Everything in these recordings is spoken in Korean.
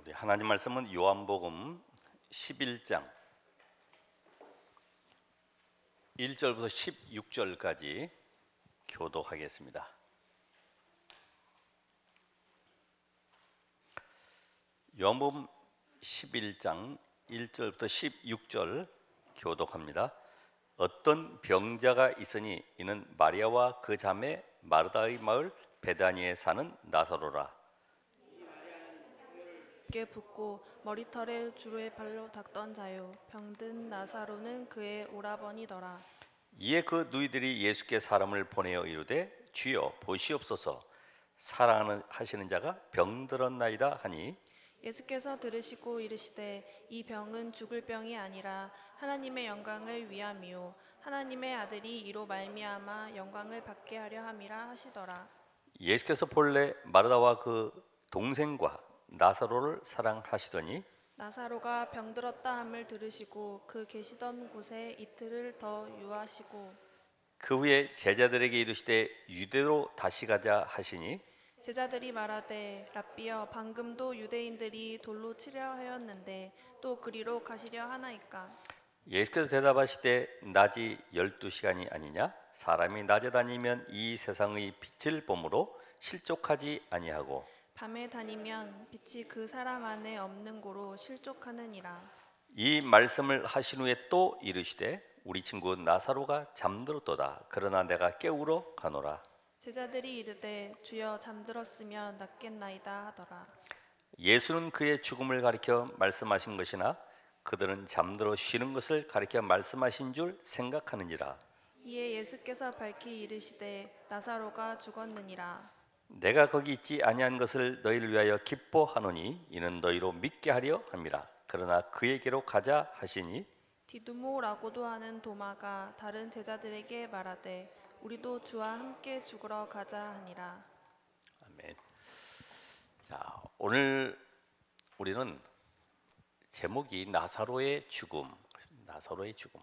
우리 하나님 말씀은 요한복음 11장 1절부터 16절까지 교독하겠습니다. 요한복음 11장 1절부터 16절 교독합니다. 어떤 병자가 있으니 이는 마리아와 그 자매 마르다의 마을 베다니에 사는 나사로라. 게 붓고 머리털에 주로의 발로 닦던 자요, 병든 나사로는 그의 오라버니더라. 이에 그 누이들이 예수께 사람을 보내어 이르되 주여 보시옵소서 사랑하시는 자가 병들었나이다 하니 예수께서 들으시고 이르시되 이 병은 죽을 병이 아니라 하나님의 영광을 위함이요 하나님의 아들이 이로 말미암아 영광을 받게 하려 함이라 하시더라. 예수께서 본래 마르다와 그 동생과 나사로를 사랑하시더니 나사로가 병들었다 함을 들으시고 그 계시던 곳에 이틀을 더 유하시고 그 후에 제자들에게 이르시되 유대로 다시 가자 하시니 제자들이 말하되 랍비여 방금도 유대인들이 돌로 치려 하였는데 또 그리로 가시려 하나이까. 예수께서 대답하시되 낮이 12시간이 아니냐 사람이 낮에 다니면 이 세상의 빛을 보므로 실족하지 아니하고 밤에 다니면 빛이 그 사람 안에 없는 고로 실족하느니라. 이 말씀을 하신 후에 또 이르시되 우리 친구 나사로가 잠들었도다 그러나 내가 깨우러 가노라. 제자들이 이르되 주여 잠들었으면 낫겠나이다 하더라. 예수는 그의 죽음을 가리켜 말씀하신 것이나 그들은 잠들어 쉬는 것을 가리켜 말씀하신 줄 생각하느니라. 이에 예수께서 밝히 이르시되 나사로가 죽었느니라. 내가 거기 있지 아니한 것을 너희를 위하여 기뻐하노니 이는 너희로 믿게 하려 함이라. 그러나 그에게로 가자 하시니 디두모라고도 하는 도마가 다른 제자들에게 말하되 우리도 주와 함께 죽으러 가자 하니라. 아멘. 자, 오늘 우리는 제목이 나사로의 죽음. 나사로의 죽음.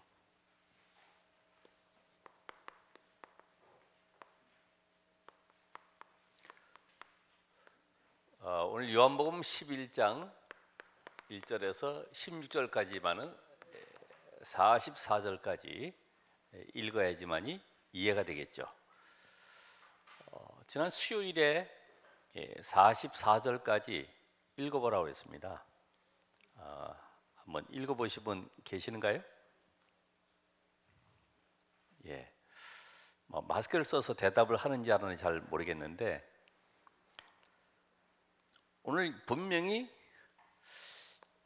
오늘 요한복음 11장 1절에서 16절까지만은 44절까지 읽어야지만이 이해가 되겠죠. 지난 수요일에 44절까지 읽어보라고 했습니다. 한번 읽어보신 분 계시는가요? 예, 마스크를 써서 대답을 하는지 안 하는지 잘 모르겠는데 오늘 분명히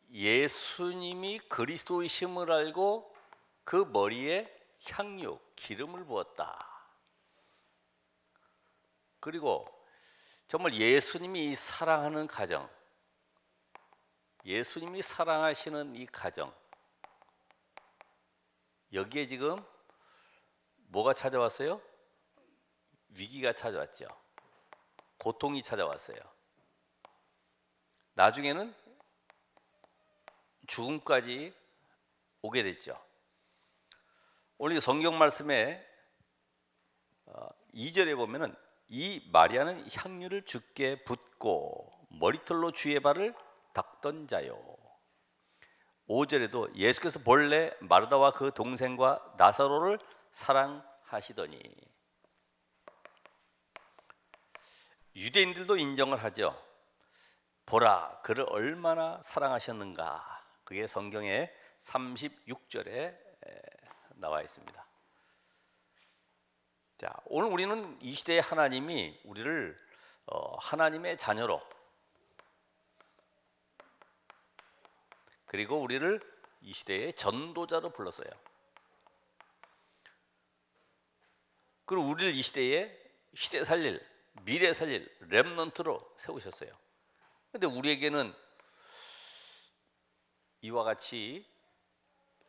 예수님이 그리스도이심을 알고 그 머리에 향유, 기름을 부었다. 그리고 정말 예수님이 사랑하는 가정, 예수님이 사랑하시는 이 가정, 여기에 지금 뭐가 찾아왔어요? 위기가 찾아왔죠. 고통이 찾아왔어요. 나중에는 죽음까지 오게 됐죠. 오늘 성경 말씀에 2절에 보면은 이 마리아는 향유를 주께 붓고 머리털로 주의 발을 닦던 자요. 5절에도 예수께서 본래 마르다와 그 동생과 나사로를 사랑하시더니 유대인들도 인정을 하죠. 보라 그를 얼마나 사랑하셨는가. 그게 성경의 36절에 나와 있습니다. 자, 오늘 우리는 이 시대의 하나님이 우리를 하나님의 자녀로 그리고 우리를 이 시대의 전도자로 불렀어요. 그리고 우리를 이 시대에 시대 살릴 미래 살릴 렘넌트로 세우셨어요. 그런데 우리에게는 이와 같이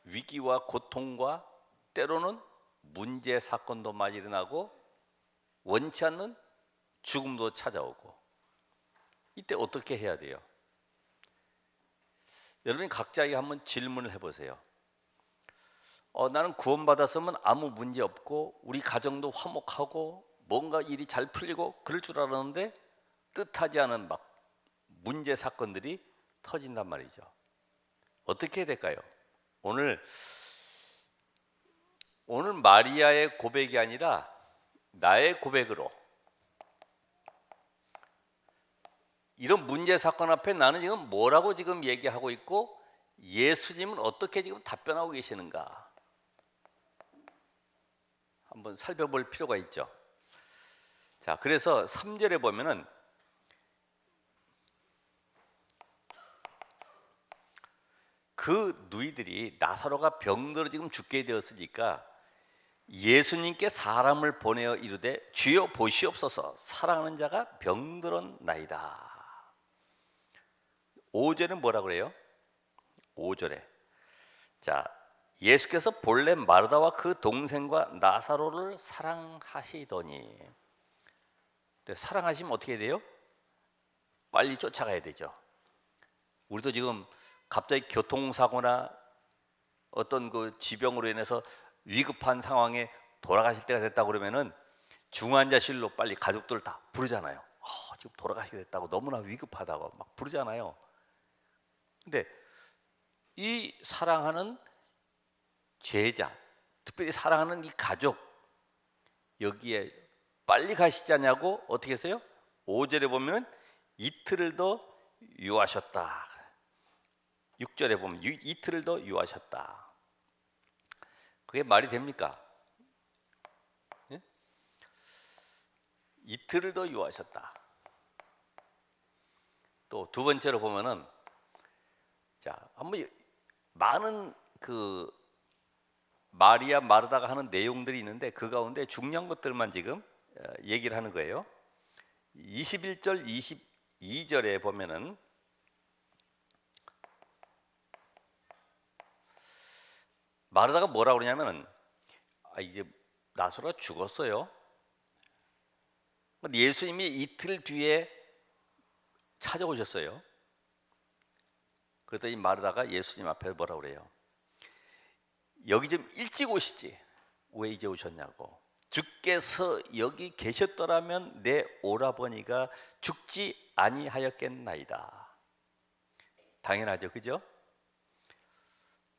위기와 고통과 때로는 문제 사건도 많이 일어나고 원치 않는 죽음도 찾아오고 이때 어떻게 해야 돼요? 여러분이 각자에게 한번 질문을 해보세요. 나는 구원받았으면 아무 문제 없고 우리 가정도 화목하고 뭔가 일이 잘 풀리고 그럴 줄 알았는데 뜻하지 않은 막 문제 사건들이 터진단 말이죠. 어떻게 해야 될까요? 오늘 마리아의 고백이 아니라 나의 고백으로 이런 문제 사건 앞에 나는 지금 뭐라고 지금 얘기하고 있고 예수님은 어떻게 지금 답변하고 계시는가 한번 살펴볼 필요가 있죠. 자, 그래서 3절에 보면은 그 누이들이 나사로가 병들어 지금 죽게 되었으니까 예수님께 사람을 보내어 이르되 주여 보시옵소서 사랑하는 자가 병들었나이다. 5절은 뭐라 그래요? 5절에 자, 예수께서 본래 마르다와 그 동생과 나사로를 사랑하시더니 사랑하시면 어떻게 돼요? 빨리 쫓아가야 되죠. 우리도 지금 갑자기 교통사고나 어떤 그 지병으로 인해서 위급한 상황에 돌아가실 때가 됐다 그러면은 중환자실로 빨리 가족들 다 부르잖아요. 지금 돌아가시게 됐다고 너무나 위급하다고 막 부르잖아요. 근데 이 사랑하는 제자, 특별히 사랑하는 이 가족 여기에 빨리 가시지 않냐고 어떻게 했어요? 5절에 보면 이틀을 더 유하셨다. 6절에 보면 이틀을 더 유하셨다. 그게 말이 됩니까? 예? 이틀을 더 유하셨다. 또 두 번째로 보면은 자, 한번 많은 그 마리아 마르다가 하는 내용들이 있는데 그 가운데 중요한 것들만 지금 얘기를 하는 거예요. 21절 22절에 보면은 마르다가 뭐라고 그러냐면은 이제 나사로가 죽었어요. 근데 예수님이 이틀 뒤에 찾아오셨어요. 그랬더니 마르다가 예수님 앞에 뭐라고 그래요? 여기 좀 일찍 오시지 왜 이제 오셨냐고. 주께서 여기 계셨더라면 내 오라버니가 죽지 아니하였겠나이다. 당연하죠, 그죠?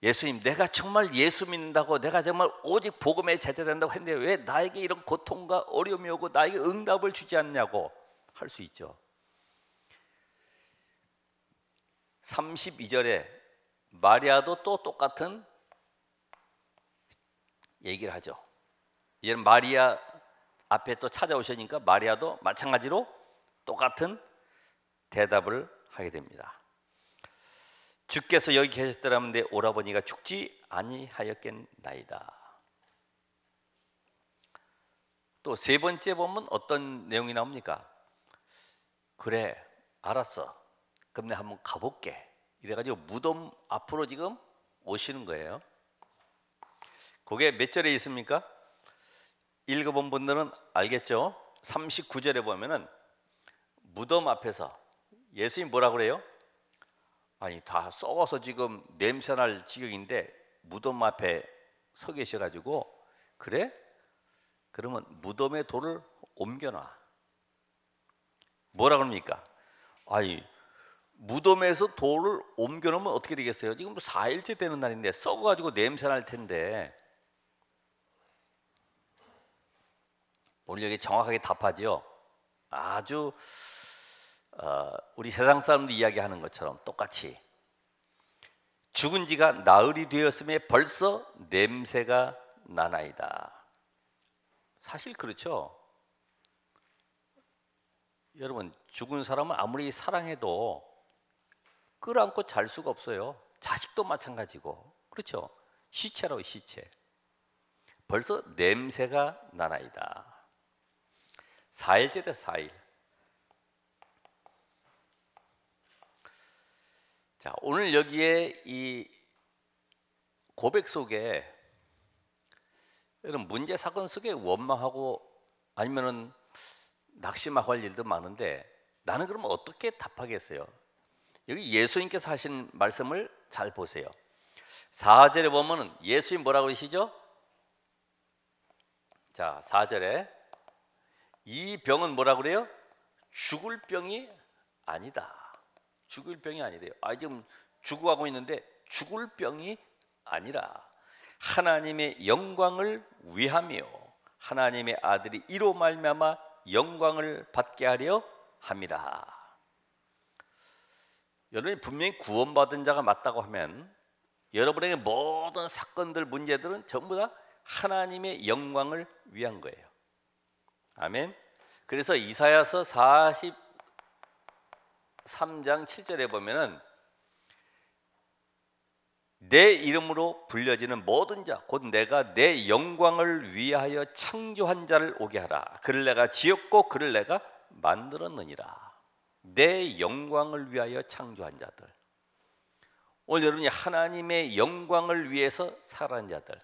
예수님, 내가 정말 예수 믿는다고 내가 정말 오직 복음에 제자된다고 했는데 왜 나에게 이런 고통과 어려움이 오고 나에게 응답을 주지 않냐고 할 수 있죠. 32절에 마리아도 또 똑같은 얘기를 하죠. 이제는 마리아 앞에 또 찾아오시니까 마리아도 마찬가지로 똑같은 대답을 하게 됩니다. 주께서 여기 계셨더라면 내 오라버니가 죽지 아니하였겠나이다. 또 세 번째 보면 어떤 내용이 나옵니까? 그래, 알았어. 그럼 내가 한번 가볼게. 이래가지고 무덤 앞으로 지금 오시는 거예요. 그게 몇 절에 있습니까? 읽어본 분들은 알겠죠? 39절에 보면은 무덤 앞에서 예수님 뭐라 그래요? 아니 다 썩어서 지금 냄새날 지경인데 무덤 앞에 서 계셔가지고 그래? 그러면 무덤의 돌을 옮겨놔. 뭐라 그럽니까? 아니 무덤에서 돌을 옮겨놓으면 어떻게 되겠어요? 지금 4일째 되는 날인데 썩어가지고 냄새날 텐데. 오늘 여기 정확하게 답하지요. 아주 우리 세상 사람들 이야기하는 것처럼 똑같이 죽은 지가 나흘이 되었음에 벌써 냄새가 나나이다. 사실 그렇죠. 여러분 죽은 사람은 아무리 사랑해도 끌어안고 잘 수가 없어요. 자식도 마찬가지고 그렇죠. 시체라고 시체. 벌써 냄새가 나나이다. 4일째 돼 4일. 자, 오늘 여기에 이 고백 속에 이런 문제 사건 속에 원망하고 아니면은 낙심하고 할 일도 많은데 나는 그러면 어떻게 답하겠어요? 여기 예수님께서 하신 말씀을 잘 보세요. 4절에 보면은 예수님 뭐라고 그러시죠? 자, 4절에 이 병은 뭐라고 그래요? 죽을 병이 아니다. 죽을 병이 아니래요. 지금 죽어가고 있는데 죽을 병이 아니라 하나님의 영광을 위하며 하나님의 아들이 이로 말미암아 영광을 받게 하려 함이라. 여러분이 분명히 구원받은 자가 맞다고 하면 여러분에게 모든 사건들, 문제들은 전부 다 하나님의 영광을 위한 거예요. 아멘. 그래서 이사야서 43장 7절에 보면은 내 이름으로 불려지는 모든 자 곧 내가 내 영광을 위하여 창조한 자를 오게 하라. 그를 내가 지었고 그를 내가 만들었느니라. 내 영광을 위하여 창조한 자들. 오늘 여러분이 하나님의 영광을 위해서 살아가는 자들,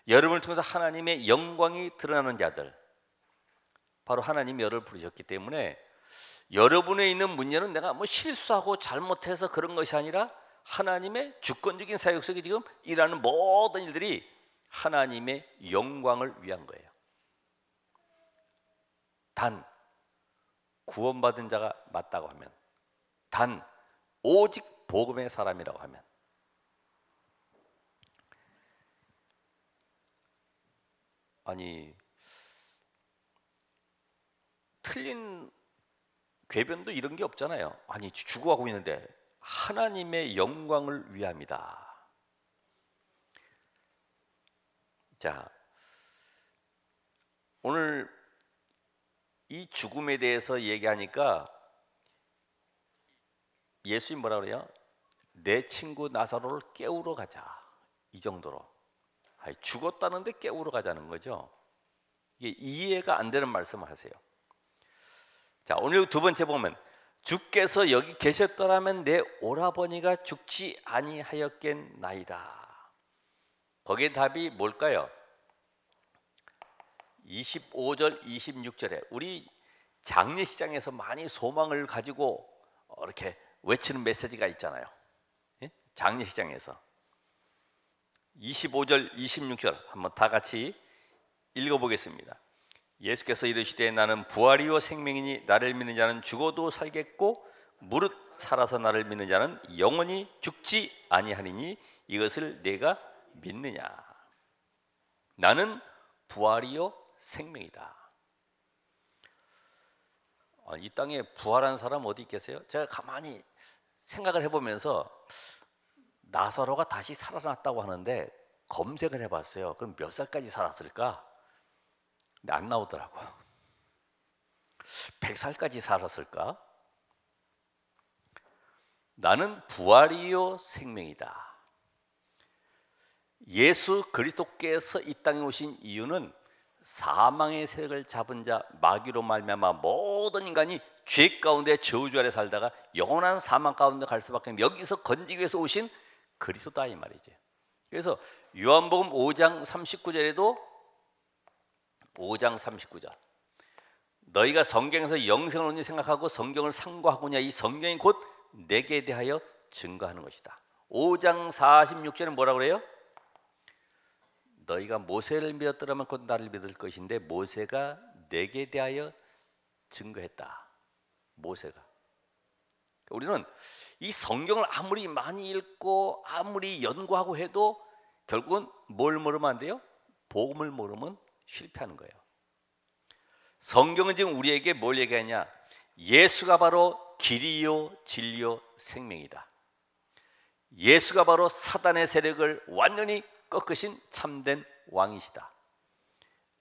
여러분을 통해서 하나님의 영광이 드러나는 자들, 바로 하나님이 여러분을 부르셨기 때문에 여러분에 있는 문제는 내가 뭐 실수하고 잘못해서 그런 것이 아니라 하나님의 주권적인 사역 속에 지금 일하는 모든 일들이 하나님의 영광을 위한 거예요. 단 구원받은 자가 맞다고 하면, 단 오직 복음의 사람이라고 하면, 아니 틀린 궤변도 이런 게 없잖아요. 아니 죽어가고 있는데 하나님의 영광을 위함이다. 자, 오늘 이 죽음에 대해서 얘기하니까 예수님 뭐라 그래요? 내 친구 나사로를 깨우러 가자. 이 정도로. 죽었다는데 깨우러 가자는 거죠. 이게 이해가 안 되는 말씀을 하세요. 자, 오늘 두 번째 보면 주께서 여기 계셨더라면 내 오라버니가 죽지 아니하였겠나이다. 거기에 답이 뭘까요? 25절 26절에 우리 장례식장에서 많이 소망을 가지고 이렇게 외치는 메시지가 있잖아요. 예? 장례식장에서 25절 26절 한번 다 같이 읽어보겠습니다. 예수께서 이르시되 나는 부활이요 생명이니 나를 믿는 자는 죽어도 살겠고 무릇 살아서 나를 믿는 자는 영원히 죽지 아니하리니 이것을 내가 믿느냐. 나는 부활이요 생명이다. 이 땅에 부활한 사람 어디 있겠어요? 제가 가만히 생각을 해보면서 나사로가 다시 살아났다고 하는데 검색을 해봤어요. 그럼 몇 살까지 살았을까? 근데 안 나오더라고요. 100살까지 살았을까? 나는 부활이요 생명이다. 예수 그리스도께서 이 땅에 오신 이유는 사망의 세력을 잡은 자 마귀로 말미암아 모든 인간이 죄 가운데 저주 아래 살다가 영원한 사망 가운데 갈 수밖에 없는, 여기서 건지기 위해서 오신 그리스도다 이 말이죠. 그래서 요한복음 5장 39절에도 5장 39절 너희가 성경에서 영생을 온전히 생각하고 성경을 상고하고냐 이 성경이 곧 내게 대하여 증거하는 것이다. 5장 46절에 뭐라고 그래요? 너희가 모세를 믿었더라면 곧 나를 믿을 것인데 모세가 내게 대하여 증거했다. 모세가. 우리는 이 성경을 아무리 많이 읽고 아무리 연구하고 해도 결국은 뭘 모르면 안 돼요? 복음을 모르면 실패하는 거예요. 성경은 지금 우리에게 뭘 얘기하냐? 예수가 바로 길이요 진리요 생명이다. 예수가 바로 사단의 세력을 완전히 꺾으신 참된 왕이시다.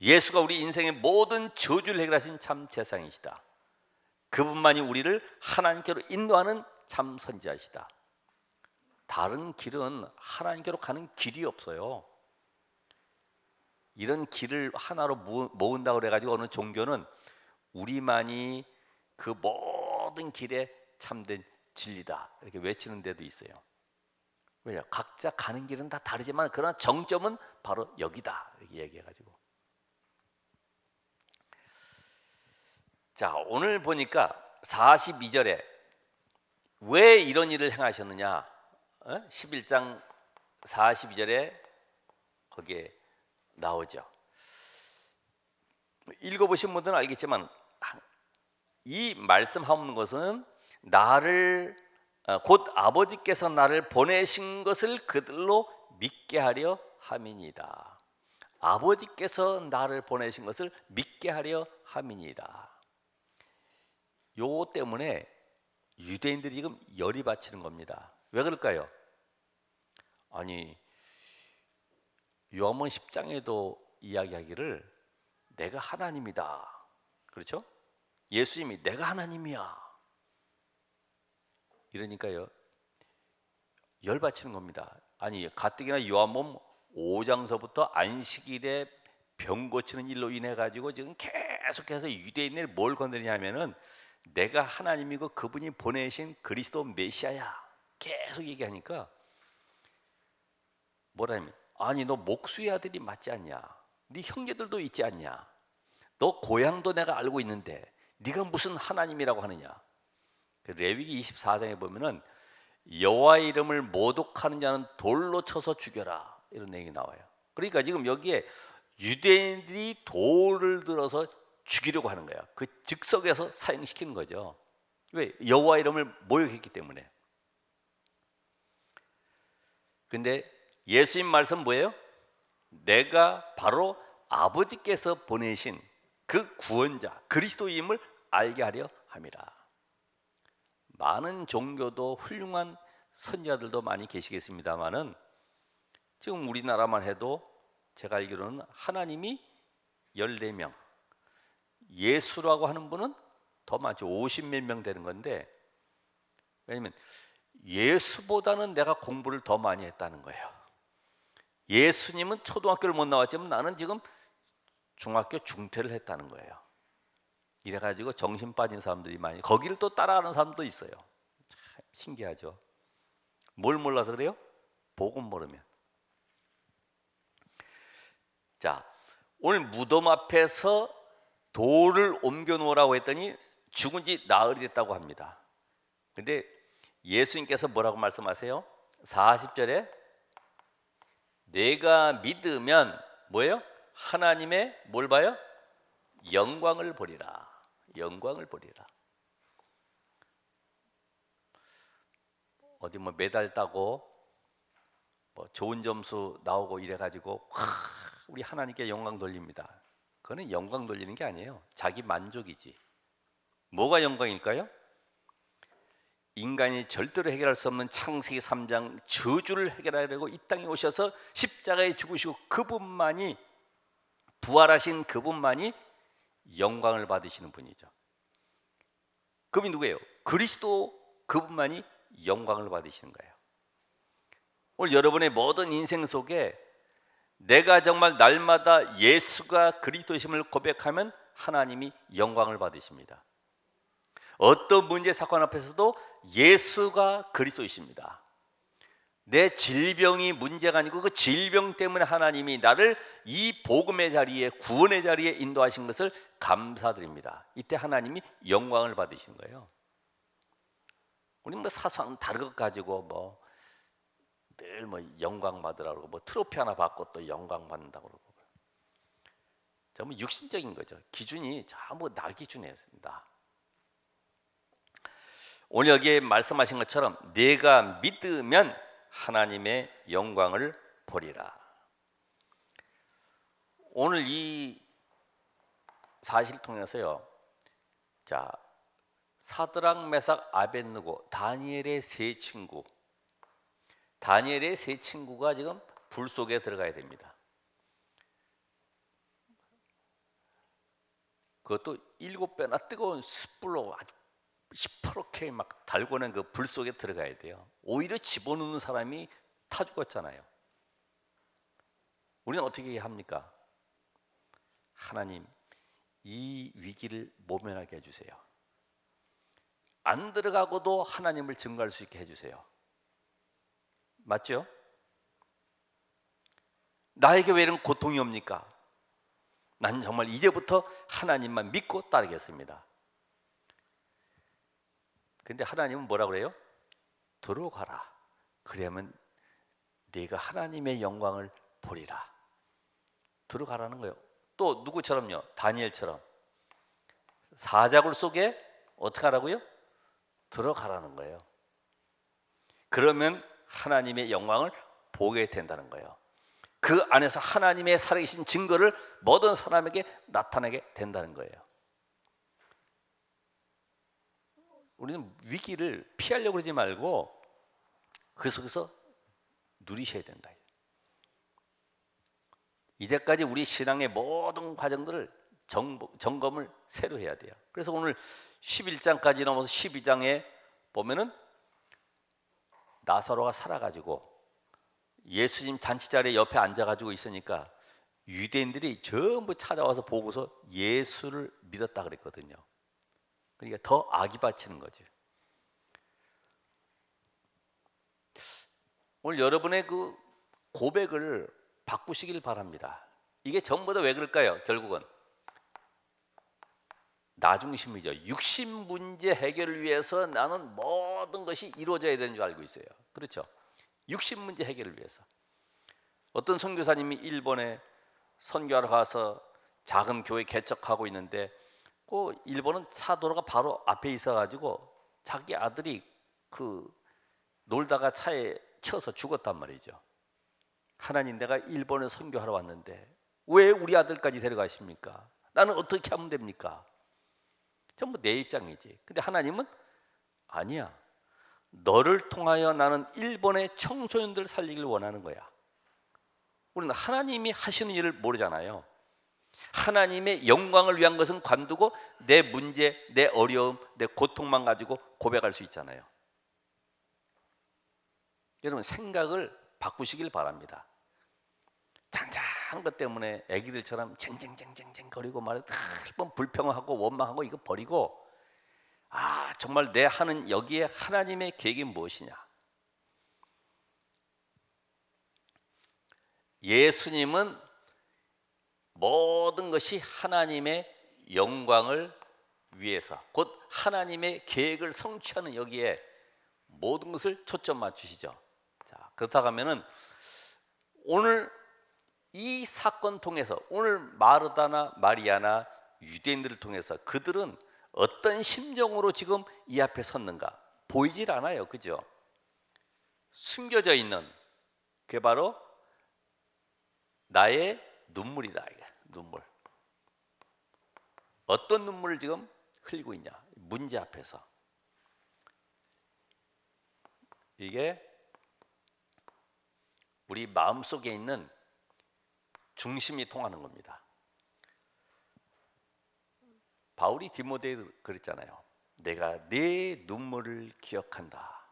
예수가 우리 인생의 모든 저주를 해결하신 참 재상이시다. 그분만이 우리를 하나님께로 인도하는 참 선지자시다. 다른 길은 하나님께로 가는 길이 없어요. 이런 길을 하나로 모은다고 그래가지고 어느 종교는 우리만이 그 모든 길에 참된 진리다 이렇게 외치는 데도 있어요. 왜냐? 각자 가는 길은 다 다르지만 그러나 정점은 바로 여기다 이렇게 얘기해가지고. 자, 오늘 보니까 42절에 왜 이런 일을 행하셨느냐? 11장 42절에 거기에 나오죠. 읽어보신 분들은 알겠지만 이 말씀하는 것은 나를 곧 아버지께서 나를 보내신 것을 그들로 믿게 하려 함이니이다. 아버지께서 나를 보내신 것을 믿게 하려 함이니이다. 요 때문에 유대인들이 지금 열이 받치는 겁니다. 왜 그럴까요? 아니, 요한복음 10장에도 이야기하기를 내가 하나님이다. 그렇죠? 예수님이 내가 하나님이야. 이러니까요, 열 받치는 겁니다. 아니, 가뜩이나 요한복음 5장서부터 안식일에 병 고치는 일로 인해 가지고 지금 계속해서 유대인을 뭘 건드리냐면은 내가 하나님이고 그분이 보내신 그리스도 메시아야 계속 얘기하니까 뭐라냐면, 아니 너 목수의 아들이 맞지 않냐? 네 형제들도 있지 않냐? 너 고향도 내가 알고 있는데 네가 무슨 하나님이라고 하느냐? 그 레위기 24장에 보면은 여호와의 이름을 모독하는 자는 돌로 쳐서 죽여라, 이런 내용이 나와요. 그러니까 지금 여기에 유대인들이 돌을 들어서 죽이려고 하는 거야. 그 즉석에서 사형시키는 거죠. 왜? 여호와 이름을 모욕했기 때문에. 근데 예수님 말씀 뭐예요? 내가 바로 아버지께서 보내신 그 구원자 그리스도임을 알게 하려 함이라. 많은 종교도 훌륭한 선지자들도 많이 계시겠습니다만은 지금 우리나라만 해도 제가 알기로는 하나님이 14명, 예수라고 하는 분은 더 많죠. 50몇 명 되는 건데, 왜냐면 예수보다는 내가 공부를 더 많이 했다는 거예요. 예수님은 초등학교를 못 나왔지만 나는 지금 중학교 중퇴를 했다는 거예요. 이래가지고 정신 빠진 사람들이 많이, 거기를 또 따라하는 사람도 있어요. 참 신기하죠. 뭘 몰라서 그래요? 복음 모르면. 자, 오늘 무덤 앞에서 돌을 옮겨 놓으라고 했더니 죽은 지 나흘이 됐다고 합니다. 근데 예수님께서 뭐라고 말씀하세요? 40절에 내가 믿으면 뭐예요? 하나님의 뭘 봐요? 영광을 보리라. 영광을 보리라. 어디 뭐 메달 따고 뭐 좋은 점수 나오고 이래가지고 우리 하나님께 영광 돌립니다. 그거는 영광 돌리는 게 아니에요. 자기 만족이지. 뭐가 영광일까요? 인간이 절대로 해결할 수 없는 창세기 3장 저주를 해결하려고 이 땅에 오셔서 십자가에 죽으시고 그분만이, 부활하신 그분만이 영광을 받으시는 분이죠. 그분이 누구예요? 그리스도, 그분만이 영광을 받으시는 거예요. 오늘 여러분의 모든 인생 속에 내가 정말 날마다 예수가 그리스도심을 고백하면 하나님이 영광을 받으십니다. 어떤 문제 사건 앞에서도 예수가 그리스도이십니다. 내 질병이 문제가 아니고 그 질병 때문에 하나님이 나를 이 복음의 자리에, 구원의 자리에 인도하신 것을 감사드립니다. 이때 하나님이 영광을 받으시는 거예요. 우리 뭐 사소한 다른 것 가지고 뭐 늘 뭐 영광 받으라고 그러고 뭐 트로피 하나 받고 또 영광 받는다고 그러고, 전부 육신적인 거죠. 기준이 전부 나 기준이었습니다. 오늘 여기에 말씀하신 것처럼 내가 믿으면 하나님의 영광을 보리라. 오늘 이 사실을 통해서요, 자, 사드락 메삭 아벳느고 다니엘의 세 친구, 다니엘의 세 친구가 지금 불 속에 들어가야 됩니다. 그것도 7배나 뜨거운 숯불로 아주 시퍼렇게 막 달궈낸 그 불 속에 들어가야 돼요. 오히려 집어넣는 사람이 타 죽었잖아요. 우리는 어떻게 합니까? 하나님, 이 위기를 모면하게 해주세요. 안 들어가고도 하나님을 증거할 수 있게 해주세요. 맞죠? 나에게 왜 이런 고통이 옵니까? 난 정말 이제부터 하나님만 믿고 따르겠습니다. 근데 하나님은 뭐라고 그래요? 들어가라. 그러면 네가 하나님의 영광을 보리라. 들어가라는 거예요. 또 누구처럼요? 다니엘처럼 사자굴 속에 어떻게 하라고요? 들어가라는 거예요. 그러면 하나님의 영광을 보게 된다는 거예요. 그 안에서 하나님의 살아계신 증거를 모든 사람에게 나타내게 된다는 거예요. 우리는 위기를 피하려고 그러지 말고 그 속에서 누리셔야 된다. 이제까지 우리 신앙의 모든 과정들을 점검을 새로 해야 돼요. 그래서 오늘 11장까지 넘어서 12장에 보면은 나사로가 살아가지고 예수님 잔치자리에 옆에 앉아가지고 있으니까 유대인들이 전부 찾아와서 보고서 예수를 믿었다 그랬거든요. 그러니까 더 악이 받치는 거죠. 오늘 여러분의 그 고백을 바꾸시길 바랍니다. 이게 전부 다 왜 그럴까요? 결국은 나 중심이죠. 육신 문제 해결을 위해서 나는 모든 것이 이루어져야 되는 줄 알고 있어요. 그렇죠? 육신 문제 해결을 위해서. 어떤 선교사님이 일본에 선교하러 가서 작은 교회 개척하고 있는데 그 일본은 차도로가 바로 앞에 있어가지고 자기 아들이 그 놀다가 차에 쳐서 죽었단 말이죠. 하나님, 내가 일본에 선교하러 왔는데 왜 우리 아들까지 데려가십니까? 나는 어떻게 하면 됩니까? 전부 내 입장이지. 근데 하나님은 아니야. 너를 통하여 나는 일본의 청소년들을 살리기를 원하는 거야. 우리는 하나님이 하시는 일을 모르잖아요. 하나님의 영광을 위한 것은 관두고 내 문제, 내 어려움, 내 고통만 가지고 고백할 수 있잖아요. 여러분, 생각을 바꾸시길 바랍니다. 잔잔한 것 때문에 애기들처럼 쟁쟁쟁쟁쟁 거리고 말해 번 불평하고 원망하고 이거 버리고, 정말 내 하는 여기에 하나님의 계획이 무엇이냐. 예수님은 모든 것이 하나님의 영광을 위해서, 곧 하나님의 계획을 성취하는 여기에 모든 것을 초점 맞추시죠. 자, 그렇다고 하면은 오늘 이 사건 통해서, 오늘 마르다나 마리아나 유대인들을 통해서 그들은 어떤 심정으로 지금 이 앞에 섰는가 보이질 않아요. 그죠? 숨겨져 있는 그게 바로 나의 눈물이다. 이게 눈물. 어떤 눈물을 지금 흘리고 있냐? 문제 앞에서. 이게 우리 마음속에 있는 중심이 통하는 겁니다. 바울이 디모데에 그랬잖아요. 내가 네 눈물을 기억한다.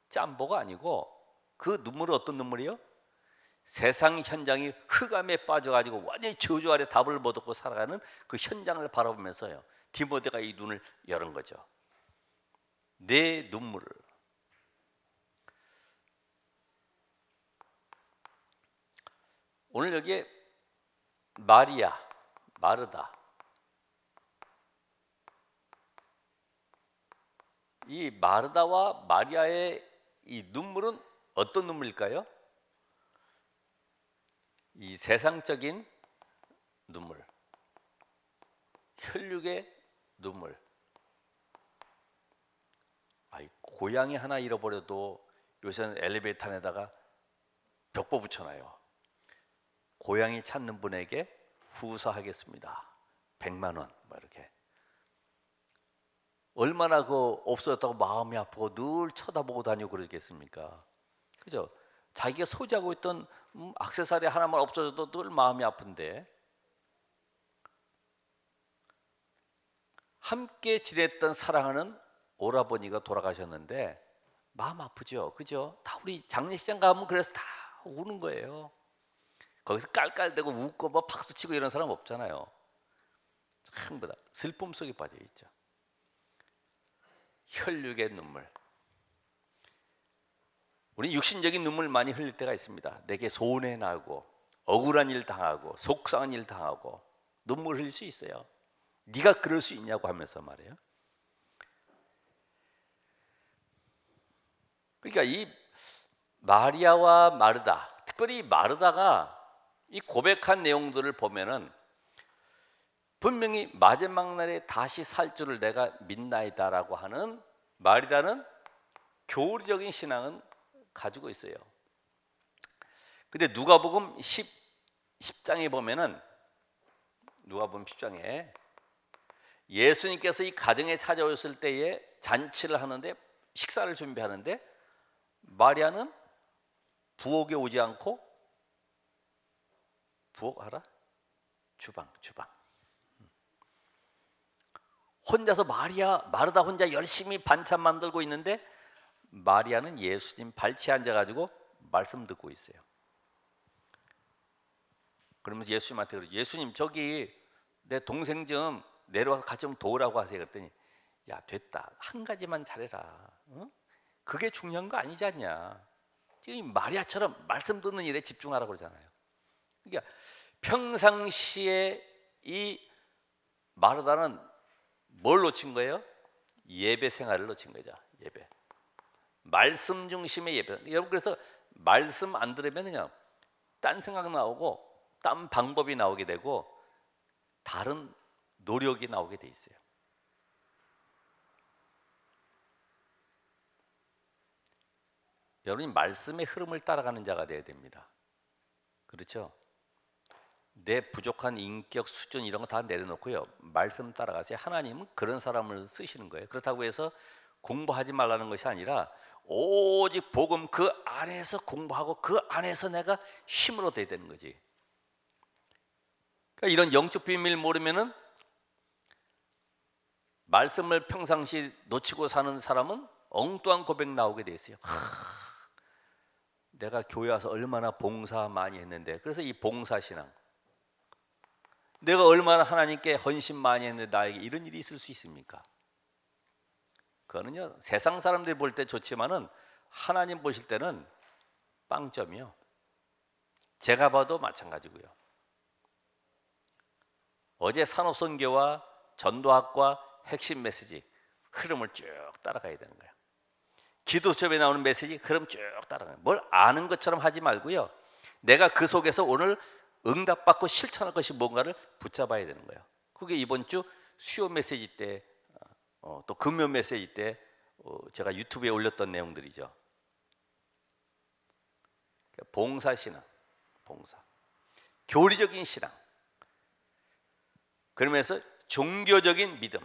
짬보가 아니고 그 눈물은 어떤 눈물이요? 세상 현장이 흑암에 빠져가지고 완전히 저주 아래 답을 못 얻고 살아가는 그 현장을 바라보면서요, 디모데가 이 눈을 여는 거죠. 내 눈물을. 오늘 여기에 마리아, 마르다, 이 마르다와 마리아의 이 눈물은 어떤 눈물일까요? 이 세상적인 눈물, 혈육의 눈물. 고양이 하나 잃어버려도 요새는 엘리베이터 안에다가 벽보 붙여놔요. 고양이 찾는 분에게 후사하겠습니다. 100만 원, 뭐 이렇게. 얼마나 그 없어졌다고 마음이 아프고 늘 쳐다보고 다니고 그러겠습니까? 그죠? 자기가 소지하고 있던 액세서리 하나만 없어져도 늘 마음이 아픈데, 함께 지냈던 사랑하는 오라버니가 돌아가셨는데 마음 아프죠, 그죠? 다 우리 장례식장 가면 그래서 다 우는 거예요. 거기서 깔깔대고 웃고 뭐 박수치고 이런 사람 없잖아요. 전부 다 슬픔 속에 빠져 있죠. 혈육의 눈물. 우리 육신적인 눈물 많이 흘릴 때가 있습니다. 내게 손해 나고 억울한 일 당하고 속상한 일 당하고 눈물 흘릴 수 있어요. 네가 그럴 수 있냐고 하면서 말이에요. 그러니까 이 마리아와 마르다, 특별히 마르다가 이 고백한 내용들을 보면은 분명히 마지막 날에 다시 살 줄을 내가 믿나이다라고 하는, 마리다는 교리적인 신앙은 가지고 있어요. 근데 누가복음 10장에 보면은 누가복음 10장에 예수님께서 이 가정에 찾아오셨을 때에 잔치를 하는데 식사를 준비하는데 마리아는 부엌에 오지 않고 부엌 알아? 주방 혼자서 마르다 혼자 열심히 반찬 만들고 있는데 마리아는 예수님 발치에 앉아가지고 말씀 듣고 있어요. 그러면서 예수님한테 그러죠. 예수님 저기 내 동생 좀 내려와서 같이 좀 도우라고 하세요. 그랬더니 야 됐다 한 가지만 잘해라. 어? 그게 중요한 거 아니지 않냐. 지금 마리아처럼 말씀 듣는 일에 집중하라고 그러잖아요. 그러니까 평상시에 이 마르다는 뭘 놓친 거예요? 예배 생활을 놓친 거죠. 예배. 말씀 중심의 예배. 여러분 그래서 말씀 안 들으면 그냥 딴 생각 나오고 딴 방법이 나오게 되고 다른 노력이 나오게 돼 있어요. 여러분이 말씀의 흐름을 따라가는 자가 되어야 됩니다. 그렇죠? 내 부족한 인격 수준 이런 거 다 내려놓고요. 말씀 따라가세요. 하나님은 그런 사람을 쓰시는 거예요. 그렇다고 해서 공부하지 말라는 것이 아니라 오직 복음 그 안에서 공부하고 그 안에서 내가 힘을 얻어야 되는 거지. 그러니까 이런 영적 비밀 모르면은 말씀을 평상시 놓치고 사는 사람은 엉뚱한 고백 나오게 돼 있어요. 내가 교회 와서 얼마나 봉사 많이 했는데. 그래서 이 봉사신앙. 내가 얼마나 하나님께 헌신 많이 했는데 나에게 이런 일이 있을 수 있습니까? 그거는요 세상 사람들이 볼 때 좋지만은 하나님 보실 때는 빵점이요. 제가 봐도 마찬가지고요. 어제 산업선교와 전도학과 핵심 메시지 흐름을 쭉 따라가야 되는 거예요. 기도 수업에 나오는 메시지 흐름 쭉 따라가요. 뭘 아는 것처럼 하지 말고요. 내가 그 속에서 오늘 응답받고 실천할 것이 뭔가를 붙잡아야 되는 거예요. 그게 이번 주 수요 메시지 때 또 금요 메시지 때 제가 유튜브에 올렸던 내용들이죠. 봉사 신앙, 봉사, 교리적인 신앙, 그러면서 종교적인 믿음.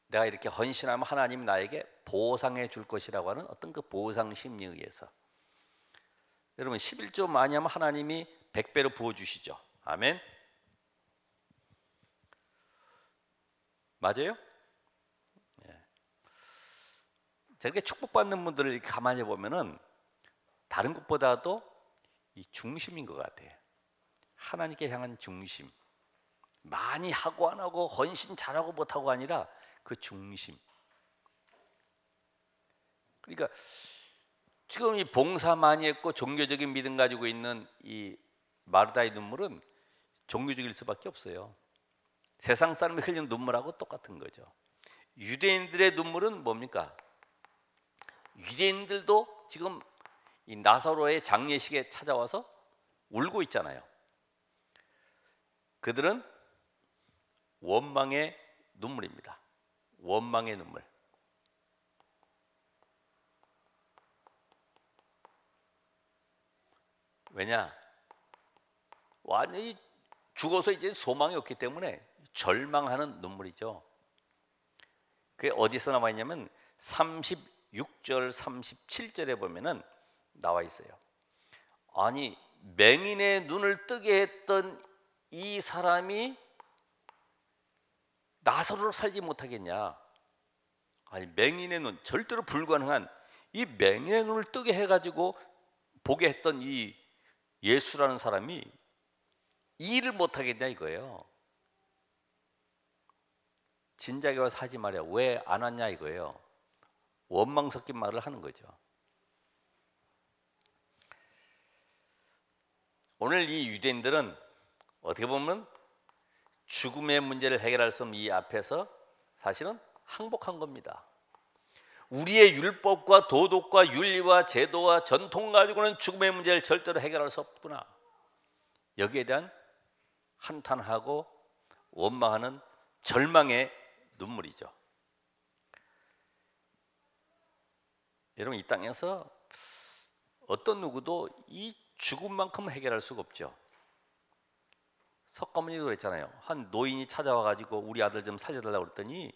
내가 이렇게 헌신하면 하나님 나에게 보상해 줄 것이라고 하는 어떤 그 보상 심리에 의해서. 여러분 11조 많이 하면 하나님이 100배로 부어주시죠. 아멘. 맞아요? 예. 저렇게 축복받는 분들을 이렇게 가만히 보면은 다른 것보다도 이 중심인 것 같아요. 하나님께 향한 중심. 많이 하고 안 하고 헌신 잘하고 못하고 아니라 그 중심. 그러니까 지금 이 봉사 많이 했고 종교적인 믿음 가지고 있는 이 마르다의 눈물은 종교적일 수밖에 없어요. 세상 사람이 흘리는 눈물하고 똑같은 거죠. 유대인들의 눈물은 뭡니까? 유대인들도 지금 이 나사로의 장례식에 찾아와서 울고 있잖아요. 그들은 원망의 눈물입니다. 원망의 눈물. 왜냐? 완전히 죽어서 이제 소망이 없기 때문에 절망하는 눈물이죠. 그게 어디서 나와 있냐면 36절 37절에 보면은 나와 있어요. 아니 맹인의 눈을 뜨게 했던 이 사람이 나사로를 살지 못하겠냐? 아니 맹인의 눈, 절대로 불가능한 이 맹인의 눈을 뜨게 해가지고 보게 했던 이 예수라는 사람이 이 일을 못하겠냐 이거예요. 진작에 와서 하지 말이야. 왜 안 왔냐 이거예요. 원망 섞인 말을 하는 거죠. 오늘 이 유대인들은 어떻게 보면 죽음의 문제를 해결할 수 없는 이 앞에서 사실은 항복한 겁니다. 우리의 율법과 도덕과 윤리와 제도와 전통 가지고는 죽음의 문제를 절대로 해결할 수 없구나. 여기에 대한 한탄하고 원망하는 절망의 눈물이죠. 여러분, 이 땅에서 어떤 누구도 이 죽음만큼 해결할 수가 없죠. 석가모니도 그랬잖아요. 한 노인이 찾아와 가지고 우리 아들 좀 살려달라고 그랬더니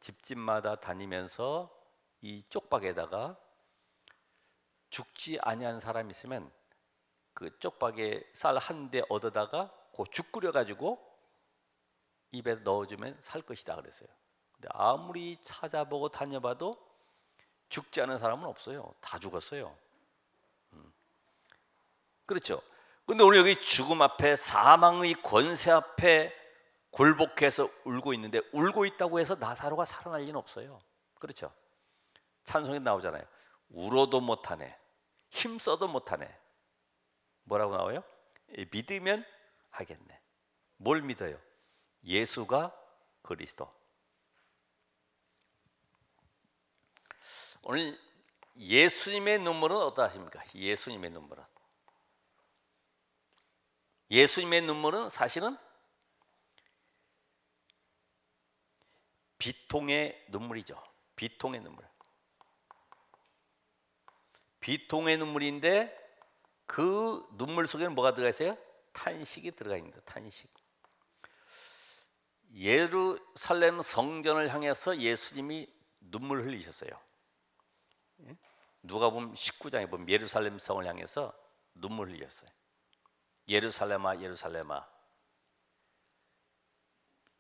집집마다 다니면서 이 쪽박에다가 죽지 아니한 사람이 있으면 그 쪽박에 쌀 한 대 얻어다가 그 죽 끓여 가지고 입에 넣어주면 살 것이다 그랬어요. 근데 아무리 찾아보고 다녀봐도 죽지 않은 사람은 없어요. 다 죽었어요. 그렇죠. 근데 오늘 여기 죽음 앞에, 사망의 권세 앞에 굴복해서 울고 있는데, 울고 있다고 해서 나사로가 살아날 리는 없어요. 그렇죠. 찬송에 나오잖아요. 울어도 못하네, 힘써도 못하네. 뭐라고 나와요? 믿으면 하겠네. 뭘 믿어요? 예수가 그리스도. 오늘 예수님의 눈물은 어떠하십니까? 예수님의 눈물은, 예수님의 눈물은 사실은 비통의 눈물이죠. 비통의 눈물. 비통의 눈물인데 그 눈물 속에는 뭐가 들어가 있어요? 탄식이 들어가 있습니다. 탄식. 예루살렘 성전을 향해서 예수님이 눈물을 흘리셨어요. 누가복음 19장에 보면 예루살렘 성을 향해서 눈물을 흘렸어요. 예루살렘아 예루살렘아.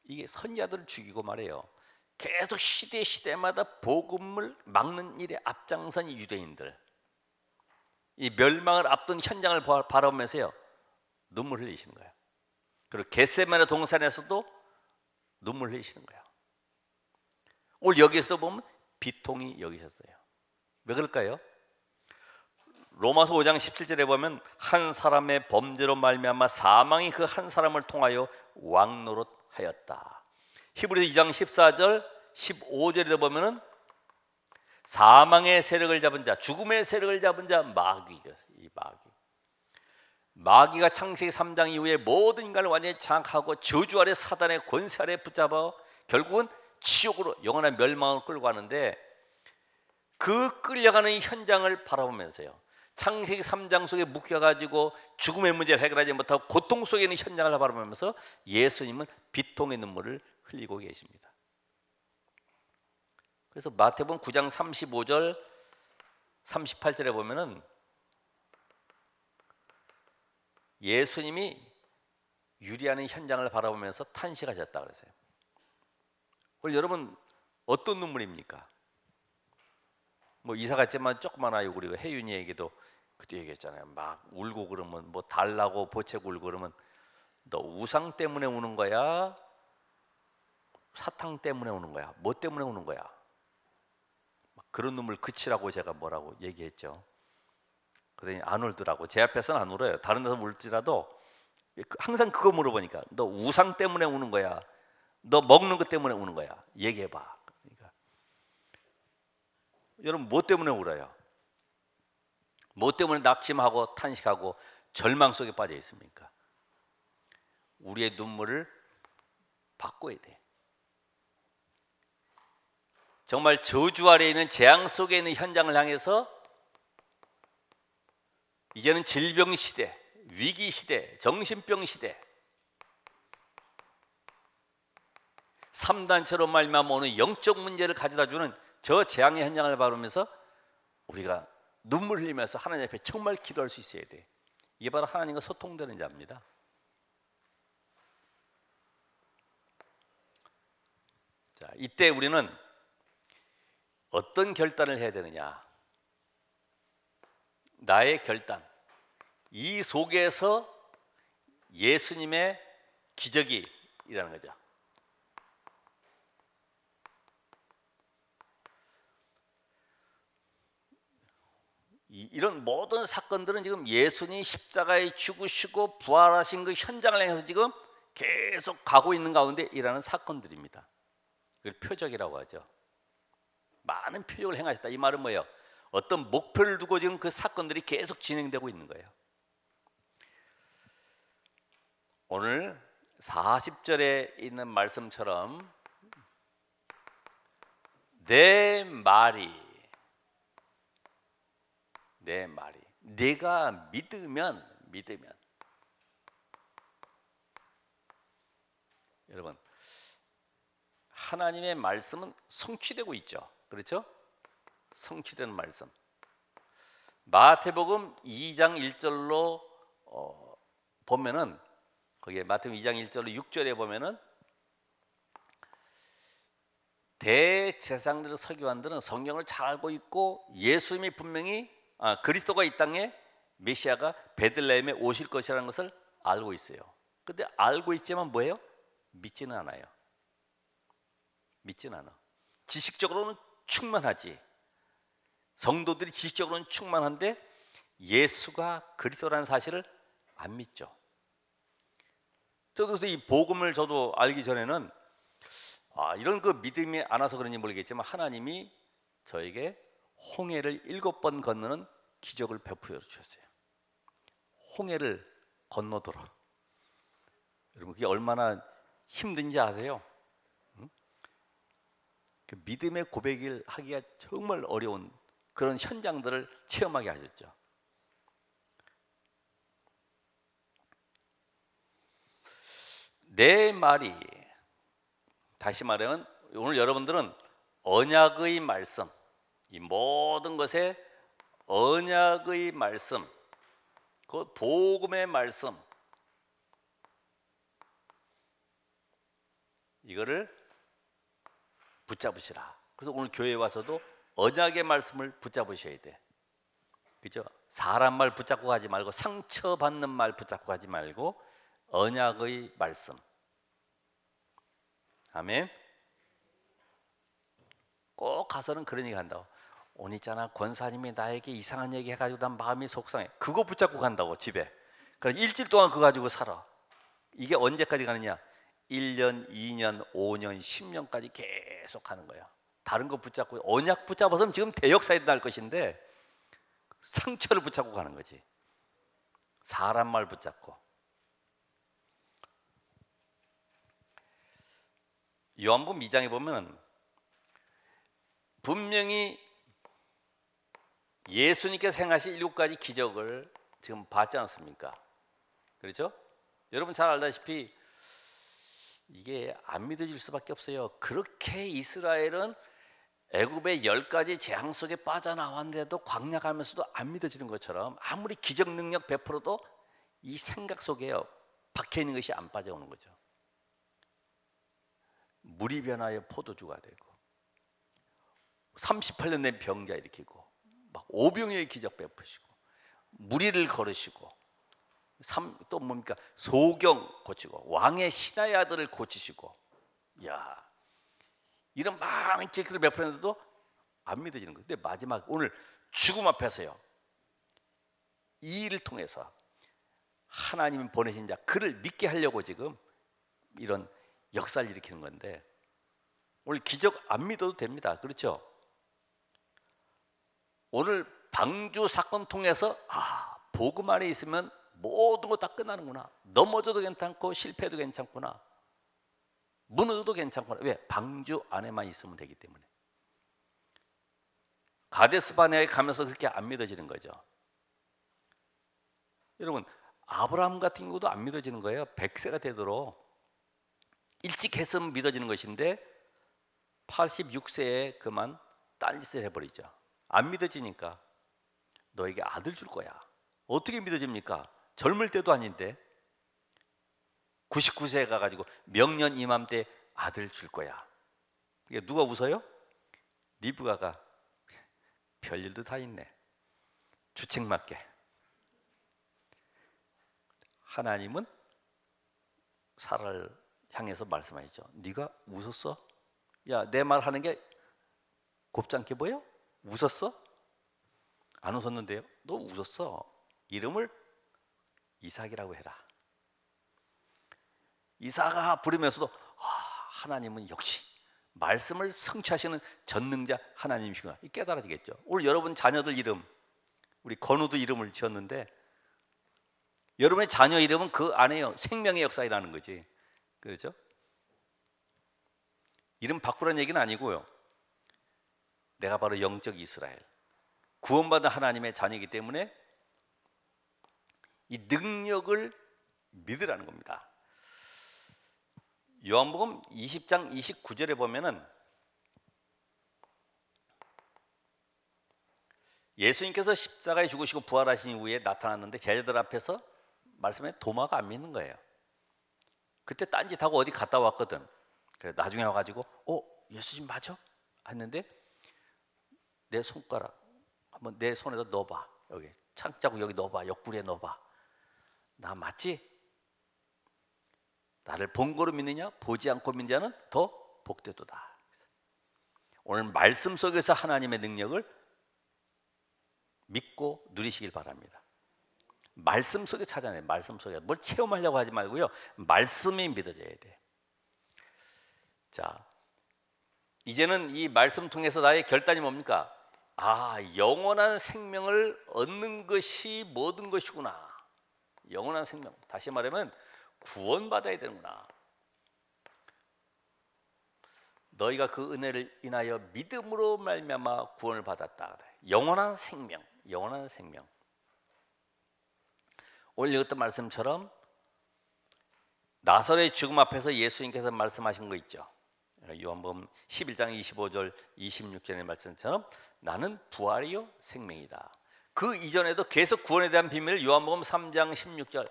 이게 선지자들을 죽이고 말해요. 계속 시대마다 복음을 막는 일에 앞장선 유대인들, 이 멸망을 앞둔 현장을 바라보면서요 눈물 흘리시는 거예요. 그리고 겟세마네 동산에서도 눈물 흘리시는 거예요. 오늘 여기서 보면 비통이 여기셨어요. 왜 그럴까요? 로마서 5장 17절에 보면 한 사람의 범죄로 말미암아 사망이 그 한 사람을 통하여 왕노릇하였다. 히브리서 2장 14절 15절에 보면은 사망의 세력을 잡은 자, 죽음의 세력을 잡은 자 마귀가, 이 마귀가 창세기 3장 이후에 모든 인간을 완전히 장악하고 저주 아래 사단의 권세 아래 붙잡아 결국은 지옥으로, 영원한 멸망을 끌고 가는데, 그 끌려가는 이 현장을 바라보면서요 창세기 3장 속에 묶여가지고 죽음의 문제를 해결하지 못하고 고통 속에 있는 현장을 바라보면서 예수님은 비통의 눈물을 흘리고 계십니다. 그래서 마태복음 9장 35절 38절에 보면은 예수님이 유리하는 현장을 바라보면서 탄식하셨다 그랬어요. 오늘 여러분 어떤 눈물입니까? 뭐 이사 갔지만 조그만 아이, 우리 혜윤이에게도 그때 얘기했잖아요. 막 울고 그러면, 뭐 달라고 보채고 울고 그러면 너 우상 때문에 우는 거야? 사탕 때문에 우는 거야? 뭐 때문에 우는 거야? 막 그런 눈물 그치라고 제가 뭐라고 얘기했죠. 그러더니 안 울더라고. 제 앞에서는 안 울어요. 다른 데서 울지라도 항상 그거 물어보니까 너 우상 때문에 우는 거야? 너 먹는 것 때문에 우는 거야? 얘기해봐. 그러니까 여러분 뭐 때문에 울어요? 뭐 때문에 낙심하고 탄식하고 절망 속에 빠져 있습니까? 우리의 눈물을 바꿔야 돼. 정말 저주 아래에 있는 재앙 속에 있는 현장을 향해서 이제는 질병 시대, 위기 시대, 정신병 시대, 3단체로 말미암아 오는 영적 문제를 가져다주는 저 재앙의 현장을 바라보면서 우리가 눈물 흘리면서 하나님 앞에 정말 기도할 수 있어야 돼. 이게 바로 하나님과 소통되는 자입니다. 자, 이때 우리는 어떤 결단을 해야 되느냐? 나의 결단. 이 속에서 예수님의 기적이 일어나는 거죠. 이런 모든 사건들은 지금 예수님이 십자가에 죽으시고 부활하신 그 현장을 향해서 지금 계속 가고 있는 가운데 일어나는 사건들입니다. 그걸 표적이라고 하죠. 많은 표적을 행하셨다. 이 말은 뭐예요? 어떤 목표를 두고 지금 그 사건들이 계속 진행되고 있는 거예요. 오늘 40절에 있는 말씀처럼 내 말이 내 말이. 내가 믿으면 여러분, 하나님의 말씀은 성취되고 있죠. 그렇죠? 성취되는 말씀. 마태복음 2장 1절로 보면은, 거기에 마태복음 2장 1절로 6절에 보면은 대제사장들 서기관들은 성경을 잘 알고 있고 예수님이 분명히 그리스도가 이 땅에 메시아가 베들레헴에 오실 것이라는 것을 알고 있어요. 근데 알고 있지만 뭐예요? 믿지는 않아요. 믿지는 않아. 지식적으로는 충만하지. 성도들이 지식적으로는 충만한데 예수가 그리스도라는 사실을 안 믿죠. 저도 그래서 이 복음을 저도 알기 전에는 이런 그 믿음이 안 와서 그런지 모르겠지만 하나님이 저에게 홍해를 7번 건너는 기적을 베풀어 주셨어요. 홍해를 건너더라. 여러분 그게 얼마나 힘든지 아세요? 그 믿음의 고백을 하기가 정말 어려운 그런 현장들을 체험하게 하셨죠. 내 말이, 다시 말하면 오늘 여러분들은 언약의 말씀, 이 모든 것에 언약의 말씀, 그 복음의 말씀, 이거를 붙잡으시라. 그래서 오늘 교회에 와서도 언약의 말씀을 붙잡으셔야 돼. 그죠? 사람 말 붙잡고 가지 말고, 상처받는 말 붙잡고 가지 말고 언약의 말씀. 아멘. 꼭 가서는 그런 얘기 한다고. 오늘 있잖아, 권사님이 나에게 이상한 얘기 해가지고 난 마음이 속상해. 그거 붙잡고 간다고 집에. 그래서 일주일 동안 그거 가지고 살아. 이게 언제까지 가느냐? 1년, 2년, 5년, 10년까지 계속 하는 거야. 다른 거 붙잡고, 언약 붙잡아서는 지금 대역사에 날 것인데 상처를 붙잡고 가는 거지. 사람 말 붙잡고. 요한복음 2장에 보면 분명히 예수님께서 행하신 7가지 기적을 지금 봤지 않습니까? 그렇죠? 여러분 잘 알다시피 이게 안 믿어질 수밖에 없어요. 그렇게 이스라엘은 애굽의 10가지 재앙 속에 빠져나왔는데도 광야 가면서도 안 믿어지는 것처럼 아무리 기적 능력 베풀어도 이 생각 속에요, 박혀 있는 것이 안 빠져오는 거죠. 물이 변하여 포도주가 되고 38년 된 병자 일으키고 막 오병이의 기적 베푸시고 무리를 걸으시고 또 뭡니까? 소경 고치고 왕의 신하의 아들을 고치시고, 야, 이런 많은 기적들을 베푸는데도 안 믿어지는 거예요. 근데 마지막 오늘 죽음 앞에서요, 이 일을 통해서 하나님이 보내신 자 그를 믿게 하려고 지금 이런 역사를 일으키는 건데, 오늘 기적 안 믿어도 됩니다. 그렇죠? 오늘 방주 사건 통해서 복음 안에 있으면 모든 거 다 끝나는구나. 넘어져도 괜찮고 실패해도 괜찮구나. 무너져도 괜찮구나. 왜? 방주 안에만 있으면 되기 때문에. 가데스 바네아에 가면서 그렇게 안 믿어지는 거죠. 여러분 아브라함 같은 경우도 안 믿어지는 거예요. 100세가 되도록 일찍 했으면 믿어지는 것인데 86세에 그만 딴짓을 해버리죠. 안 믿어지니까 너에게 아들 줄 거야. 어떻게 믿어집니까? 젊을 때도 아닌데 99세에 가가지고 명년 이맘때 아들 줄 거야. 이게 누가 웃어요? 리브가가 별일도 다 있네. 주책맞게. 하나님은 사라를 향해서 말씀하시죠. 네가 웃었어? 야, 내 말 하는 게 곱지 보여? 웃었어? 안 웃었는데요? 너 웃었어. 이름을 이삭이라고 해라. 이삭아 부르면서도 하나님은 역시 말씀을 성취하시는 전능자 하나님이시구나. 깨달아지겠죠. 오늘 여러분 자녀들 이름, 우리 건우도 이름을 지었는데 여러분의 자녀 이름은 그 안에요 생명의 역사라는 거지. 그렇죠? 이름 바꾸라는 얘기는 아니고요. 내가 바로 영적 이스라엘, 구원받은 하나님의 자녀이기 때문에 이 능력을 믿으라는 겁니다. 요한복음 20장 29절에 보면은 예수님께서 십자가에 죽으시고 부활하신 이후에 나타났는데 제자들 앞에서 말씀에 도마가 안 믿는 거예요. 그때 딴짓하고 어디 갔다 왔거든. 그래 나중에 와가지고 예수님 맞아? 했는데 내 손가락 한번 내 손에다 넣어봐. 여기 창자국 여기 넣어봐. 옆구리에 넣어봐. 나 맞지? 나를 본 거로 믿느냐 보지 않고 믿는 자는 더 복되도다. 오늘 말씀 속에서 하나님의 능력을 믿고 누리시길 바랍니다. 말씀 속에 찾아내. 말씀 속에 뭘 체험하려고 하지 말고요. 말씀이 믿어져야 돼. 자, 이제는 이 말씀 통해서 나의 결단이 뭡니까? 영원한 생명을 얻는 것이 모든 것이구나. 영원한 생명. 다시 말하면 구원받아야 되는구나. 너희가 그 은혜를 인하여 믿음으로 말미암아 구원을 받았다. 영원한 생명. 영원한 생명. 오늘 읽었던 말씀처럼 나사로의 죽음 앞에서 예수님께서 말씀하신 거 있죠. 요한복음 11장 25절 26절의 말씀처럼 나는 부활이요 생명이다. 그 이전에도 계속 구원에 대한 비밀을 요한복음 3장 16절,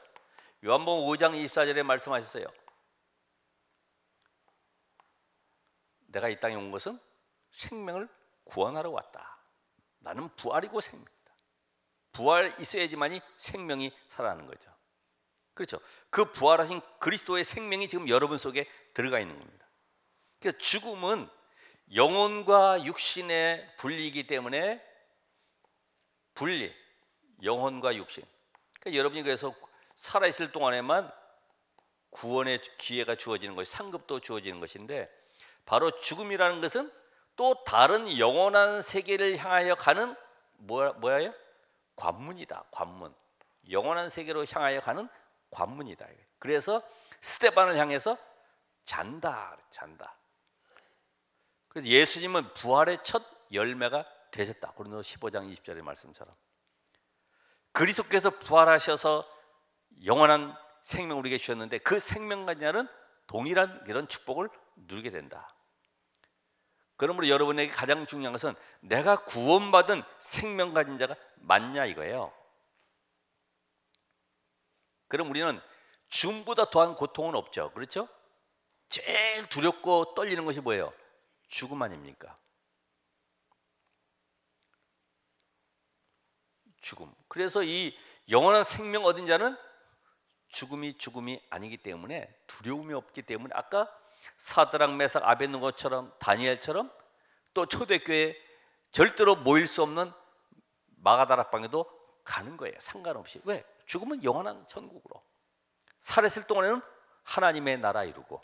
요한복음 5장 24절에 말씀하셨어요. 내가 이 땅에 온 것은 생명을 구원하러 왔다. 나는 부활이고 생명이다. 부활 있어야지만이 생명이 살아나는 거죠. 그렇죠. 그 부활하신 그리스도의 생명이 지금 여러분 속에 들어가 있는 겁니다. 그래서 죽음은 영혼과 육신의 분리이기 때문에 분리, 영혼과 육신. 그러니까 여러분이 그래서 살아있을 동안에만 구원의 기회가 주어지는 것이, 상급도 주어지는 것인데, 바로 죽음이라는 것은 또 다른 영원한 세계를 향하여 가는 뭐예요? 관문이다. 관문. 영원한 세계로 향하여 가는 관문이다. 그래서 스테반을 향해서 잔다. 그래서 예수님은 부활의 첫 열매가 되셨다. 고린도서 15장 20절의 말씀처럼 그리스도께서 부활하셔서 영원한 생명을 우리에게 주셨는데 그 생명 가진 자는 동일한 이런 축복을 누리게 된다. 그러므로 여러분에게 가장 중요한 것은 내가 구원받은 생명 가진 자가 맞냐 이거예요. 그럼 우리는 죽음보다 더한 고통은 없죠. 그렇죠? 제일 두렵고 떨리는 것이 뭐예요? 죽음 아닙니까? 죽음. 그래서 이 영원한 생명 얻은 자는 죽음이 아니기 때문에 두려움이 없기 때문에 아까 사드락 메삭 아벳느고처럼 다니엘처럼 또 초대교회 절대로 모일 수 없는 마가다락방에도 가는 거예요. 상관없이. 왜? 죽음은 영원한 천국으로. 살았을 동안에는 하나님의 나라 이루고.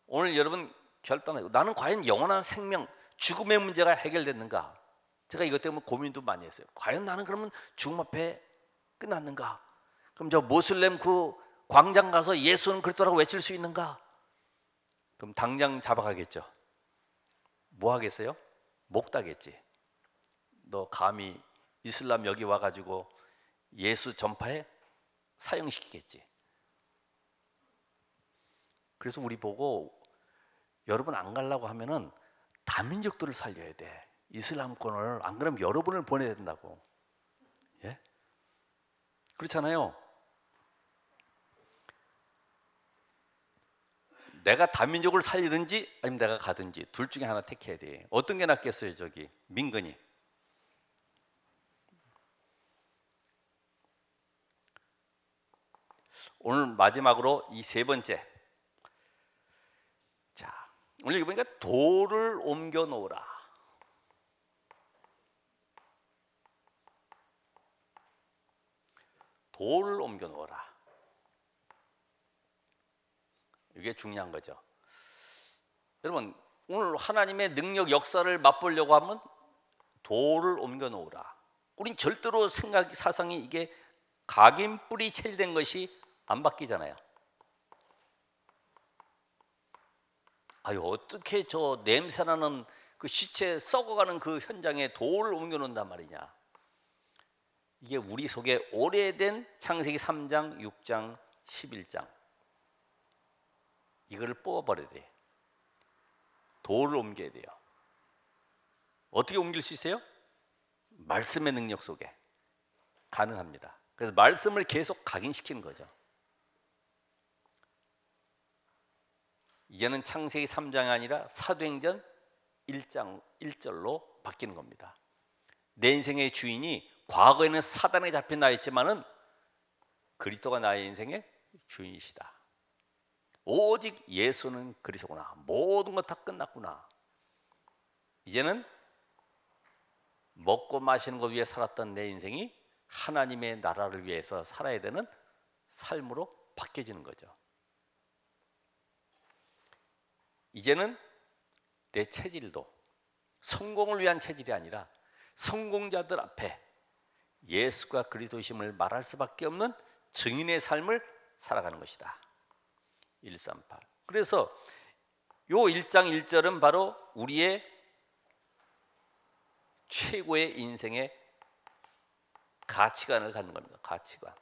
오늘 여러분 결단하고 나는 과연 영원한 생명, 죽음의 문제가 해결됐는가? 제가 이것 때문에 고민도 많이 했어요. 과연 나는 그러면 죽음 앞에 끝났는가? 그럼 저 모슬렘 그 광장 가서 예수는 그리스도라고 외칠 수 있는가? 그럼 당장 잡아가겠죠. 뭐 하겠어요? 목 따겠지. 너 감히 이슬람 여기 와가지고 예수 전파해? 사형시키겠지. 그래서 우리 보고 여러분 안 가려고 하면은 다민족들을 살려야 돼. 이슬람권을. 안 그러면 여러분을 보내야 된다고. 예? 그렇잖아요. 내가 다민족을 살리든지 아니면 내가 가든지 둘 중에 하나 택해야 돼. 어떤 게 낫겠어요, 저기 민근이? 오늘 마지막으로 이 세 번째. 자, 오늘 여기 보니까 돌을 옮겨 놓으라. 돌을 옮겨 놓으라. 이게 중요한 거죠. 여러분, 오늘 하나님의 능력 역사를 맛보려고 하면 돌을 옮겨 놓으라. 우린 절대로 사상이 이게 각인 뿌리 체질된 것이 안 바뀌잖아요. 아유, 어떻게 저 냄새나는 그 시체 썩어가는 그 현장에 돌을 옮겨놓는단 말이냐. 이게 우리 속에 오래된 창세기 3장, 6장, 11장 이거를 뽑아버려야 돼. 돌을 옮겨야 돼요. 어떻게 옮길 수 있어요? 말씀의 능력 속에 가능합니다. 그래서 말씀을 계속 각인시키는 거죠. 이제는 창세기 3장이 아니라 사도행전 1장 1절로 바뀌는 겁니다. 내 인생의 주인이 과거에는 사단에 잡힌 나였지만은 그리스도가 나의 인생의 주인이시다. 오직 예수는 그리스도구나. 모든 것 다 끝났구나. 이제는 먹고 마시는 것 위해 살았던 내 인생이 하나님의 나라를 위해서 살아야 되는 삶으로 바뀌어지는 거죠. 이제는 내 체질도 성공을 위한 체질이 아니라 성공자들 앞에 예수가 그리스도이심을 말할 수밖에 없는 증인의 삶을 살아가는 것이다. 138. 그래서 요 1장 1절은 바로 우리의 최고의 인생의 가치관을 갖는 겁니다. 가치관.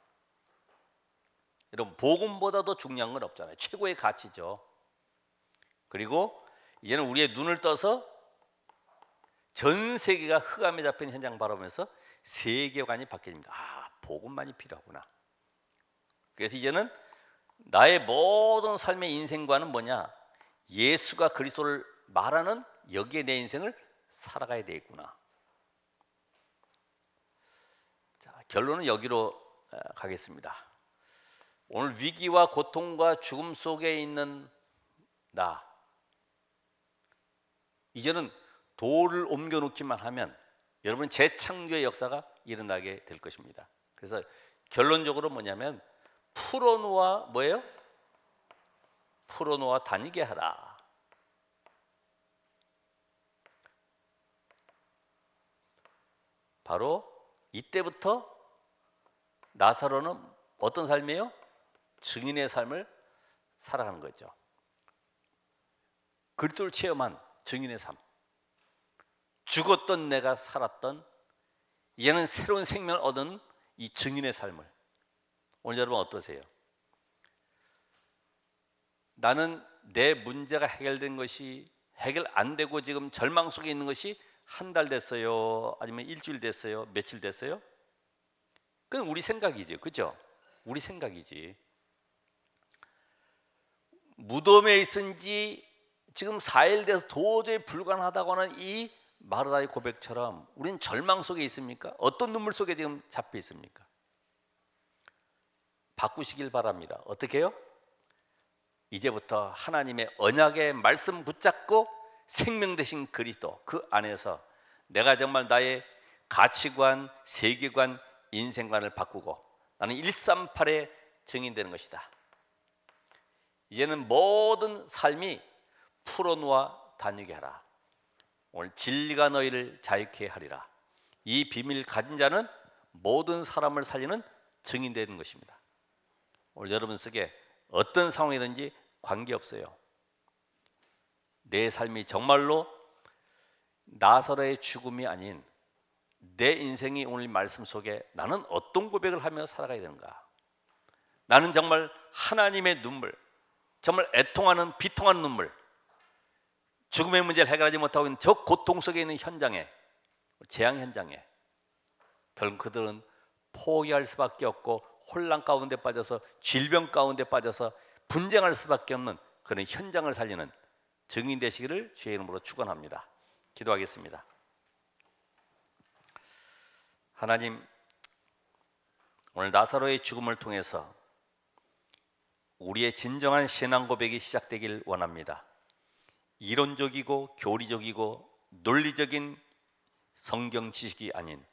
여러분, 복음보다도 중요한 건 없잖아요. 최고의 가치죠. 그리고 이제는 우리의 눈을 떠서 전 세계가 흑암에 잡힌 현장 바라보면서 세계관이 바뀌어집니다. 아, 복음만이 필요하구나. 그래서 이제는 나의 모든 삶의 인생관은 뭐냐? 예수가 그리스도를 말하는 여기에 내 인생을 살아가야 되겠구나. 자, 결론은 여기로 가겠습니다. 오늘 위기와 고통과 죽음 속에 있는 나, 이제는 돌을 옮겨놓기만 하면 여러분 재창조의 역사가 일어나게 될 것입니다. 그래서 결론적으로 뭐냐면 풀어놓아 뭐예요? 풀어놓아 다니게 하라. 바로 이때부터 나사로는 어떤 삶이에요? 증인의 삶을 살아가는 거죠. 그리스도를 체험한 증인의 삶. 죽었던 내가 살았던, 이제는 새로운 생명을 얻은 이 증인의 삶을. 오늘 여러분 어떠세요? 나는 내 문제가 해결된 것이 해결 안 되고 지금 절망 속에 있는 것이 한 달 됐어요? 아니면 일주일 됐어요? 며칠 됐어요? 그건 우리 생각이지, 그죠? 우리 생각이지. 무덤에 있은 지 지금 4일 돼서 도저히 불가능하다고 하는 이 마르다의 고백처럼 우리는 절망 속에 있습니까? 어떤 눈물 속에 지금 잡혀 있습니까? 바꾸시길 바랍니다. 어떻게 해요? 이제부터 하나님의 언약의 말씀 붙잡고 생명 되신 그리스도 그 안에서 내가 정말 나의 가치관, 세계관, 인생관을 바꾸고 나는 138의 증인되는 것이다. 이제는 모든 삶이 풀어놓아 다니게 하라. 오늘 진리가 너희를 자유케 하리라. 이 비밀 가진 자는 모든 사람을 살리는 증인되는 것입니다. 오늘 여러분 속에 어떤 상황이든지 관계없어요. 내 삶이 정말로 나사로의 죽음이 아닌 내 인생이 오늘 말씀 속에 나는 어떤 고백을 하며 살아가야 되는가? 나는 정말 하나님의 눈물, 정말 애통하는 비통한 눈물, 죽음의 문제를 해결하지 못하고 있는 저 고통 속에 있는 현장에, 재앙 현장에 결국 그들은 포기할 수밖에 없고 혼란 가운데 빠져서 질병 가운데 빠져서 분쟁할 수밖에 없는 그런 현장을 살리는 증인 되시기를 주의 이름으로 축원합니다. 기도하겠습니다. 하나님, 오늘 나사로의 죽음을 통해서 우리의 진정한 신앙 고백이 시작되길 원합니다. 이론적이고 교리적이고 논리적인 성경 지식이 아닌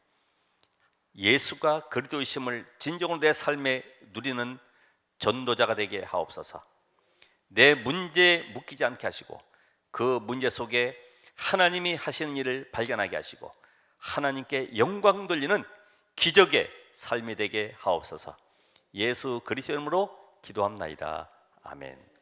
예수가 그리스도이심을 진정으로 내 삶에 누리는 전도자가 되게 하옵소서. 내 문제에 묶이지 않게 하시고 그 문제 속에 하나님이 하시는 일을 발견하게 하시고 하나님께 영광 돌리는 기적의 삶이 되게 하옵소서. 예수 그리스도 이름으로 기도합나이다. 아멘.